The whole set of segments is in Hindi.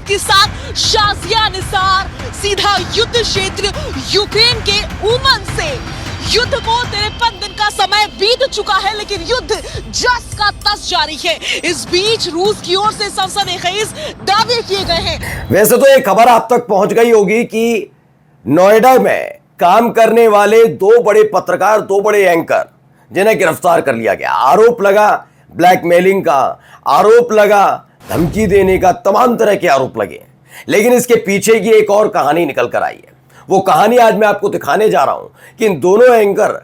के साथ शाजिया निसार सीधा युद्ध क्षेत्र यूक्रेन के उमन से। युद्ध को 53 दिन का समय बीत चुका है, लेकिन युद्ध जस का तस जारी है। इस बीच रूस की ओर से सनसनीखेज दावे किए गए हैं। वैसे तो एक खबर आप तक पहुंच गई होगी कि नोएडा में काम करने वाले दो बड़े पत्रकार, दो बड़े एंकर जिन्हें गिरफ्तार कर लिया गया। आरोप लगा ब्लैकमेलिंग का, आरोप लगा धमकी देने का, तमाम तरह के आरोप लगे। लेकिन इसके पीछे की एक और कहानी निकल कर आई है। वो कहानी आज मैं आपको दिखाने जा रहा हूं कि इन दोनों एंकर,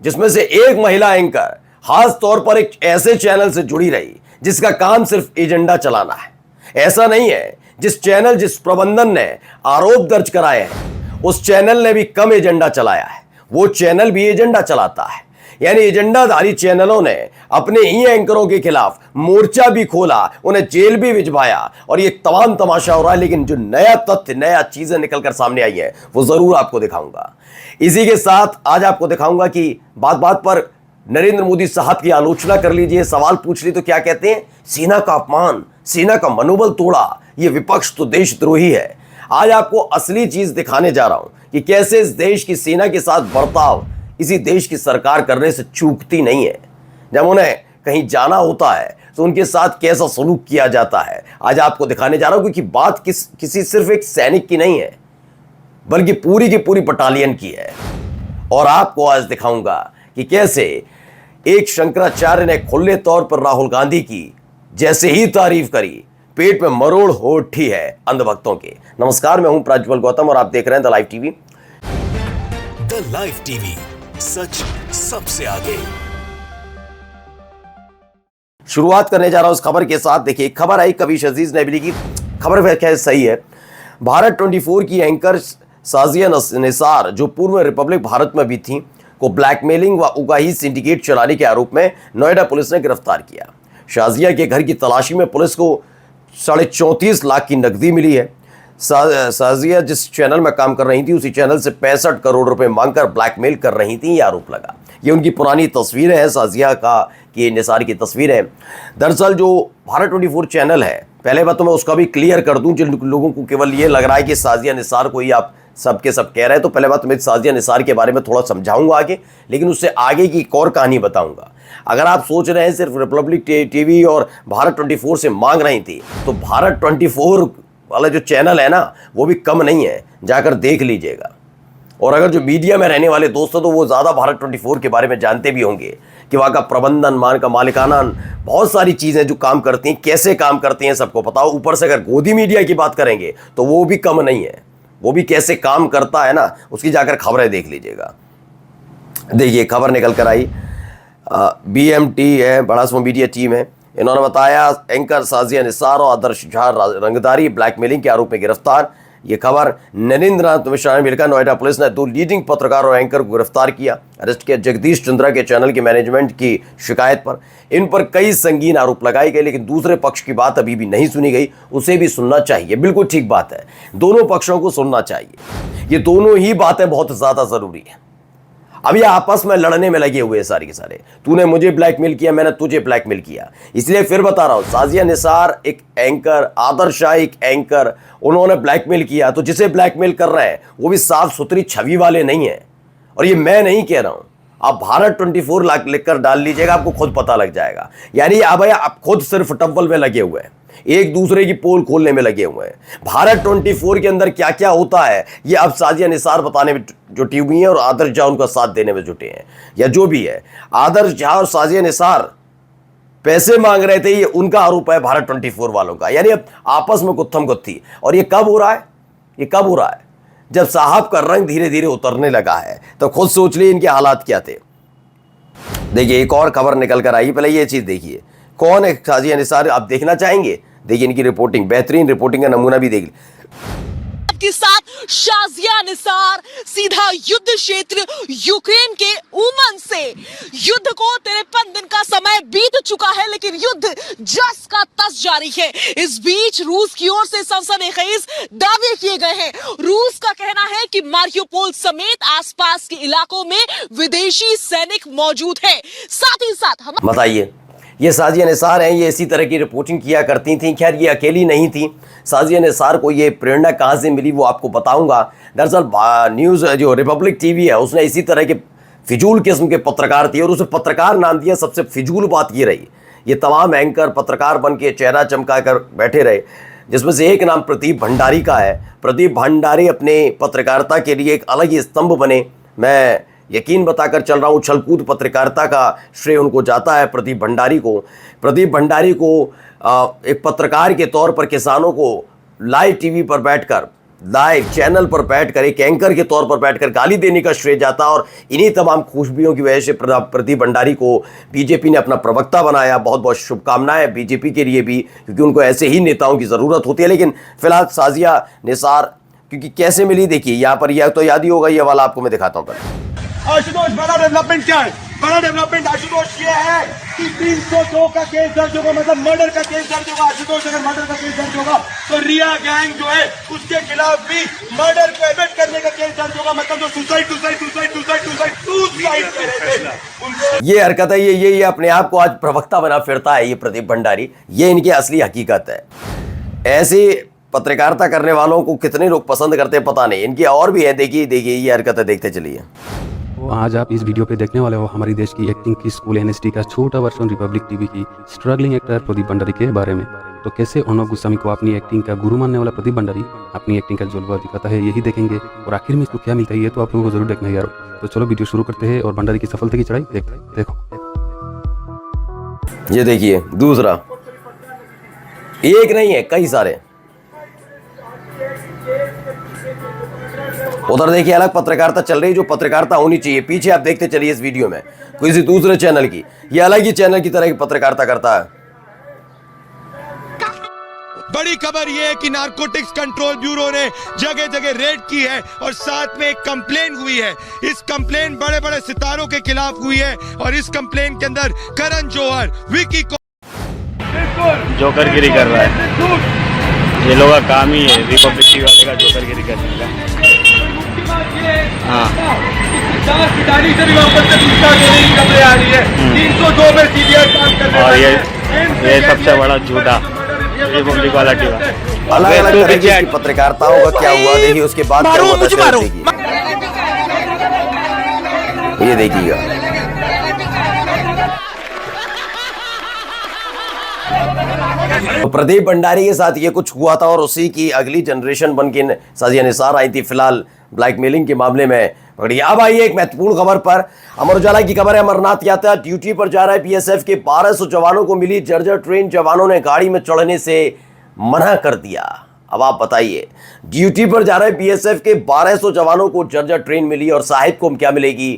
जिसमें से एक महिला एंकर खास तौर पर एक ऐसे चैनल से जुड़ी रही जिसका काम सिर्फ एजेंडा चलाना है। ऐसा नहीं है, जिस चैनल, जिस प्रबंधन ने आरोप दर्ज कराए हैं उस चैनल ने भी कम एजेंडा चलाया है। वो चैनल भी एजेंडा चलाता है। यानी एजेंडाधारी चैनलों ने अपने ही एंकरों के खिलाफ मोर्चा भी खोला, उन्हें जेल भी भिजवाया और ये तमाम तमाशा हो रहा है। लेकिन जो नया तथ्य, नया चीजें निकलकर सामने आई है वो जरूर आपको दिखाऊंगा। इसी के साथ आज आपको दिखाऊंगा कि बात बात पर नरेंद्र मोदी साहब की आलोचना कर लीजिए, सवाल पूछ ली तो क्या कहते हैं, सेना का अपमान, सेना का मनोबल तोड़ा, ये विपक्ष तो देशद्रोही है। आज आपको असली चीज दिखाने जा रहा हूं कि कैसे इस देश की सेना के साथ बर्ताव इसी देश की सरकार करने से चूकती नहीं है। जब उन्हें कहीं जाना होता है तो उनके साथ कैसा सलूक किया जाता है, आज आपको दिखाने जा रहा हूं। क्योंकि बात किसी सिर्फ एक सैनिक की नहीं है, बल्कि पूरी की पूरी बटालियन की है। और आपको आज दिखाऊंगा कि कैसे एक शंकराचार्य ने खुले तौर पर राहुल गांधी की जैसे ही तारीफ करी, पेट में मरोड़ हो उठी है अंधभक्तों के। नमस्कार, मैं हूं प्रज्वल गौतम और आप देख रहे हैं the live TV. The live TV, सच सबसे आगे। शुरुआत करने जा रहा हूं इस खबर के साथ। देखिए, खबर आई कबीश अजीज ने की, खबर खैर सही है। भारत 24 की एंकर शाजिया निसार, जो पूर्व रिपब्लिक भारत में भी थी, को ब्लैकमेलिंग व उगाही सिंडिकेट चलाने के आरोप में नोएडा पुलिस ने गिरफ्तार किया। शाजिया के घर की तलाशी में पुलिस को 34.5 लाख की नकदी मिली है। शाजिया जिस चैनल में काम कर रही थी उसी चैनल से 65 करोड़ रुपए मांगकर ब्लैकमेल कर रही थी, ये आरोप लगा। ये उनकी पुरानी तस्वीरें हैं, शाजिया का कि निसार की तस्वीरें। दरअसल जो भारत 24 चैनल है, पहले बात तो मैं उसका भी क्लियर कर दूं, जिन लोगों को केवल ये लग रहा है कि शाजिया निसार को ही आप सब के सब कह रहे हैं, तो पहले बात मैं शाजिया निसार के बारे में थोड़ा समझाऊंगा आगे, लेकिन उससे आगे की एक और कहानी बताऊंगा। अगर आप सोच रहे हैं सिर्फ रिपब्लिक टीवी और भारत 24 से मांग रही थी, तो भारत 24 वाला जो चैनल है ना, वो भी कम नहीं है, जाकर देख लीजिएगा। और अगर जो मीडिया में रहने वाले दोस्त हैं तो वो ज़्यादा भारत 24 के बारे में जानते भी होंगे कि वहाँ का प्रबंधन, मान का मालिकाना, बहुत सारी चीज़ें जो काम करती हैं, कैसे काम करती हैं सबको पता हो। ऊपर से अगर गोदी मीडिया की बात करेंगे तो वो भी कम नहीं है, वो भी कैसे काम करता है ना, उसकी जाकर खबरें देख लीजिएगा। देखिए, खबर निकल कर आई, BMT है, बड़ा स्मो मीडिया टीम है, इन्होंने बताया एंकर शाजिया निसार और आदर्श झा रंगदारी ब्लैकमेलिंग के आरोप में गिरफ्तार। ये खबर नरेंद्र नाथ मिश्रा ने मिलकर नोएडा पुलिस ने 2 लीडिंग पत्रकार और एंकर को गिरफ्तार किया, अरेस्ट किया। जगदीश चंद्रा के चैनल के मैनेजमेंट की शिकायत पर इन पर कई संगीन आरोप लगाए गए, लेकिन दूसरे पक्ष की बात अभी भी नहीं सुनी गई। उसे भी सुनना चाहिए, बिल्कुल ठीक बात है, दोनों पक्षों को सुनना चाहिए। ये दोनों ही बातें बहुत ज़्यादा ज़रूरी है। अब ये आपस में लड़ने में लगे हुए सारे के सारे, तूने मुझे ब्लैकमेल किया, मैंने तुझे ब्लैकमेल किया। इसलिए फिर बता रहा हूं, शाजिया निसार एक एंकर, आदर्श शाह एक एंकर, उन्होंने ब्लैकमेल किया। तो जिसे ब्लैकमेल कर रहे हैं वो भी साफ सुथरी छवि वाले नहीं है। और ये मैं नहीं कह रहा हूं, आप भारत 24 लाख लिखकर डाल लीजिएगा, आपको खुद पता लग जाएगा। यानी अब आप खुद सिर्फ टब्बल में लगे हुए हैं, एक दूसरे की पोल खोलने में लगे हुए हैं। भारत 24 के अंदर क्या क्या होता है ये अब शाजिया निसार बताने में जुटी हुई है और आदर्श झा उनका साथ देने में जुटे हैं, या जो भी है। आदर्श झा और शाजिया निसार पैसे मांग रहे थे, ये उनका आरोप है भारत 24 वालों का। यानी अब आपस में गुत्थम गुत्थी। और ये कब हो रहा है, ये कब हो रहा है? जब साहब का रंग धीरे धीरे उतरने लगा है। तो खुद सोच लिए इनके हालात क्या थे। देखिए, एक और खबर निकल कर आई, पहले ये चीज देखिए, कौन है शाजिया निसार, आप देखना चाहेंगे? देखिए, इनकी रिपोर्टिंग, बेहतरीन रिपोर्टिंग का नमूना भी देख के साथ शाजिया निसार सीधा युद्ध क्षेत्र यूक्रेन के उमन से। युद्ध को 53 दिन का समय बीत चुका है, लेकिन युद्ध जस का तस जारी है। इस बीच रूस की ओर से सनसनीखेज दावे किए गए हैं। रूस का कहना है कि मारियोपोल समेत आसपास के इलाकों में विदेशी सैनिक मौजूद है। साथ ही साथ बताइए, ये साजिया निसार हैं, ये इसी तरह की रिपोर्टिंग किया करती थी। खैर ये अकेली नहीं थी, साजिया निसार को ये प्रेरणा कहाँ से मिली वो आपको बताऊंगा। दरअसल न्यूज़ जो रिपब्लिक टीवी है उसने इसी तरह के फिजूल किस्म के पत्रकार थे और उसे पत्रकार नाम दिया। सबसे फिजूल बात ये रही, ये तमाम एंकर पत्रकार बन के चेहरा चमका कर बैठे रहे, जिसमें से एक नाम प्रदीप भंडारी का है। प्रदीप भंडारी अपने पत्रकारिता के लिए एक अलग ही स्तंभ बने। मैं यकीन बताकर चल रहा हूँ, छलकूद पत्रकारिता का श्रेय उनको जाता है प्रदीप भंडारी को। प्रदीप भंडारी को एक पत्रकार के तौर पर किसानों को लाइव टीवी पर बैठकर, लाइव चैनल पर बैठकर एक एंकर के तौर पर बैठकर गाली देने का श्रेय जाता। और इन्हीं तमाम खूबियों की वजह से प्रदीप भंडारी को बीजेपी ने अपना प्रवक्ता बनाया। बहुत बहुत शुभकामनाएं बीजेपी के लिए भी, क्योंकि उनको ऐसे ही नेताओं की ज़रूरत होती है। लेकिन फिलहाल साजिया निसार क्योंकि कैसे मिली, देखिए यहाँ पर, यह तो याद ही होगा, ये वाला आपको मैं दिखाता हूँ पहले। आशुतोष, बड़ा डेवलपमेंट क्या है? बड़ा डेवलपमेंट आशुतोष ये है कि 302 का केस दर्ज होगा, मतलब मर्डर का केस दर्ज होगा। आशुतोष, अगर मर्डर का केस दर्ज होगा तो रिया गैंग जो है उसके खिलाफ भी मर्डर को एबेट करने का केस दर्ज होगा। मतलब जो सुसाइड कर रहे थे ये हरकत है, ये अपने आप को आज प्रवक्ता बना फिरता है ये प्रदीप भंडारी। ये इनकी असली हकीकत है। ऐसे पत्रकारिता करने वालों को कितने लोग पसंद करते हैं पता नहीं। इनकी और भी है, देखिए ये हरकत है, देखते चलिए। आज आप इस वीडियो पे देखने वाले हो हमारी देश की एक्टिंग की स्कूल एनएसटी का छोटा वर्जन रिपब्लिक टीवी की स्ट्रगलिंग एक्टर प्रदीप भंडारी के बारे में। तो कैसे अर्नब गोस्वामी को अपनी एक्टिंग का गुरु मानने वाला प्रदीप भंडारी अपनी एक्टिंग का जलवा दिखाता है, यही देखेंगे। और आखिर में इसको क्या मिलता है ये तो आप लोगों को जरूर देखना है यार। तो चलो वीडियो शुरू करते हैं और भंडारी की सफलता की चढ़ाई देखते हैं। देखो ये देखिए, दूसरा एक नहीं है, कई सारे। उधर देखिए अलग पत्रकारिता चल रही, जो पत्रकारिता होनी चाहिए। पीछे आप देखते चलिए इस वीडियो में किसी दूसरे चैनल की, ये अलग ही चैनल की तरह की पत्रकारिता करता है। बड़ी खबर यह है कि नारकोटिक्स कंट्रोल ब्यूरो ने जगह जगह रेड की है और साथ में एक कंप्लेन हुई है। इस कंप्लेन बड़े बड़े सितारों के खिलाफ हुई है और इस कंप्लेन के अंदर करण जौहर, विकी जोकरगिरी कर रहा है। ये लोगों का काम ही है रिपब्लिक टीवी वाले का जोकरगिरी करने का। हाँ, से भी वापस से पूछताछ होने की खबरें आ रही है। 302 में सीबीआई काम कर रही है। और ये सबसे बड़ा झूठा रिपब्लिक वाला टीवी। अलग अलग तरह की पत्रकारिताओं का क्या हुआ देखिए, उसके बाद क्या हुआ ये देखिएगा। तो प्रदीप भंडारी के साथ ये कुछ हुआ था और उसी की अगली जनरेशन बन के साजिया निसार आई थी। फिलहाल ब्लैकमेलिंग के मामले में पकड़ी। अब आइए एक महत्वपूर्ण खबर पर। अमर उजाला की खबर है, अमरनाथ यात्रा ड्यूटी पर जा रहे बीएसएफ के 1200 जवानों को मिली जर्जर ट्रेन। जवानों ने गाड़ी में चढ़ने से मना कर दिया। अब आप बताइए, ड्यूटी पर जा रहे बीएसएफ के 1200 जवानों को जर्जर ट्रेन मिली और साहिब को क्या मिलेगी?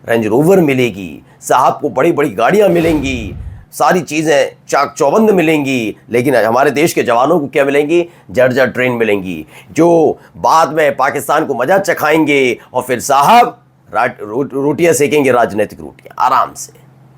रेंज रोवर मिलेगी। साहब को बड़ी बड़ी गाड़ियां मिलेंगी, सारी चीज़ें चाक चौबंद मिलेंगी। लेकिन हमारे देश के जवानों को क्या मिलेंगी? जर्जर ट्रेन मिलेंगी, जो बाद में पाकिस्तान को मजा चखाएंगे और फिर साहब रोटियां सेकेंगे, राजनीतिक रोटियां आराम से।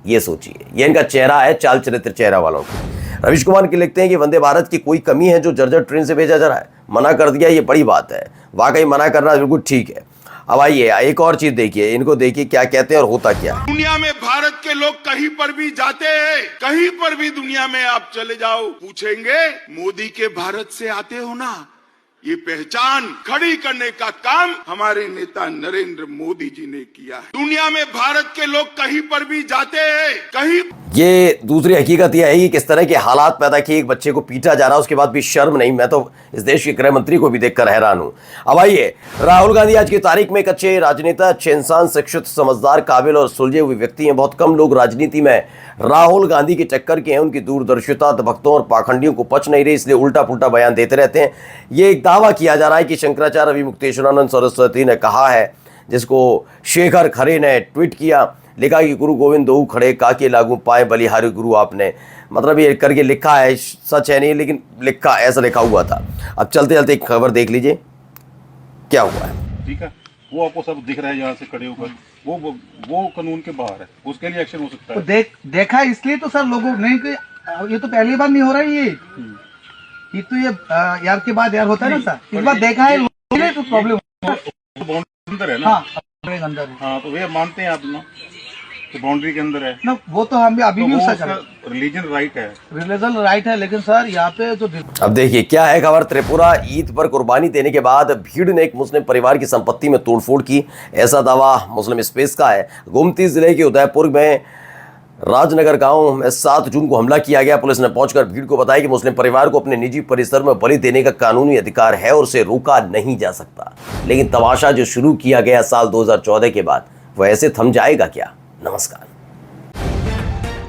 ये सोचिए, ये इनका चेहरा है, चाल चरित्र चेहरा वालों का। रवीश कुमार के लिखते हैं कि वंदे भारत की कोई कमी है जो जर्जर ट्रेन से भेजा जा रहा है? मना कर दिया, ये बड़ी बात है। वाकई मना करना बिल्कुल ठीक है। अब आइए एक और चीज देखिए, इनको देखिए क्या कहते हैं और होता क्या है। दुनिया में भारत के लोग कहीं पर भी जाते हैं, कहीं पर भी दुनिया में आप चले जाओ, पूछेंगे मोदी के भारत से आते हो ना? ये पहचान खड़ी करने का काम हमारे नेता नरेंद्र मोदी जी ने किया है। दुनिया में भारत के लोग कहीं पर भी जाते हैं, कहीं। ये दूसरी हकीकत यह है कि किस तरह के हालात पैदा किए, एक बच्चे को पीटा जा रहा है, उसके बाद भी शर्म नहीं। मैं तो इस देश के गृह मंत्री को भी देखकर हैरान हूं। अब आइए, राहुल गांधी आज की तारीख में एक अच्छे राजनेता, अच्छे इंसान, शिक्षित, समझदार, काबिल और सुलझे हुए व्यक्ति हैं। बहुत कम लोग राजनीति में राहुल गांधी के चक्कर के हैं। उनकी दूरदर्शिता भक्तों और पाखंडियों को पच नहीं रही, इसलिए उल्टा पुल्टा बयान देते रहते हैं। ये एक दावा किया जा रहा है कि शंकराचार्य अभिमुक्तेश्वरानंद सरस्वती ने कहा है, जिसको शेखर खरे ने ट्वीट किया, लिखा कि गुरु गोविंद दो खड़े काके लागू पाए बलिहारी गुरु आपने। मतलब ये करके लिखा है, सच है नहीं, लेकिन लिखा ऐसा लिखा हुआ था। अब चलते चलते एक खबर देख लीजिए क्या हुआ है। ठीक है, वो आपको सब दिख रहा है यहाँ से खड़े होकर, वो कानून के बाहर है, उसके लिए एक्शन हो सकता है। तो देखा इसलिए तो सर लोगों नहीं कि ये तो पहली बार नहीं हो रहा है। ये तो ये यार के बाद यार होता है ना सर, इस बार देखा है तो प्रॉब्लम अंदर है ना। हाँ, अंदर है। हाँ, तो वे मानते हैं आप ना, कि बाउंड्री के अंदर है, ना वो तो हम भी अभी तो भी वो उसका उसका करें, रिलीजन राइट है। रिलीजन राइट है, लेकिन सर यहाँ पे जो अब देखिए क्या है खबर। त्रिपुरा ईद पर कुर्बानी देने के बाद भीड़ ने एक मुस्लिम परिवार की संपत्ति में तोड़फोड़ की, ऐसा दावा मुस्लिम स्पेस का है। गोमती जिले के उदयपुर में राजनगर गांव में 7 जून को हमला किया गया। पुलिस ने पहुंचकर भीड़ को बताया कि मुस्लिम परिवार को अपने निजी परिसर में बलि देने का कानूनी अधिकार है और उसे रोका नहीं जा सकता। लेकिन तमाशा जो शुरू किया गया साल 2014 के बाद, वह ऐसे थम जाएगा क्या? नमस्कार।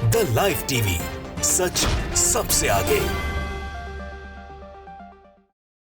द लाइव टीवी, सच सबसे आगे।